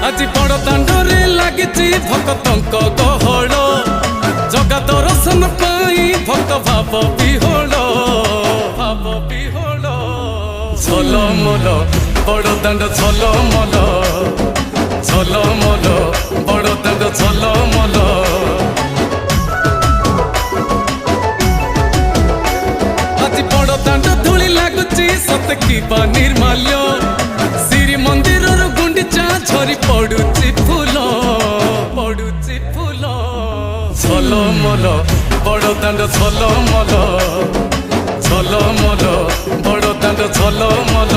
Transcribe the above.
আজি বড় দাଣ୍ଡরে লাগিছি ভক্তଙ୍କ গহଳ জগা দর্শন পাই ভক্ত ভাব বিহোଳ ঝলমল বড় দাণ্ড ঝলমল ঝলমল বড় দাণ্ড ঝলমল আজি বড় দাণ্ড ধূলি লাগুছি সতে কিবা নির্মাল্য শ্রী মন্দিরর গুন্ডিচা ঝরি পড়ুছি ফুল ঝলমল বড় দাণ্ড ঝলমল ঝলমল বড় দাণ্ড ঝলমল।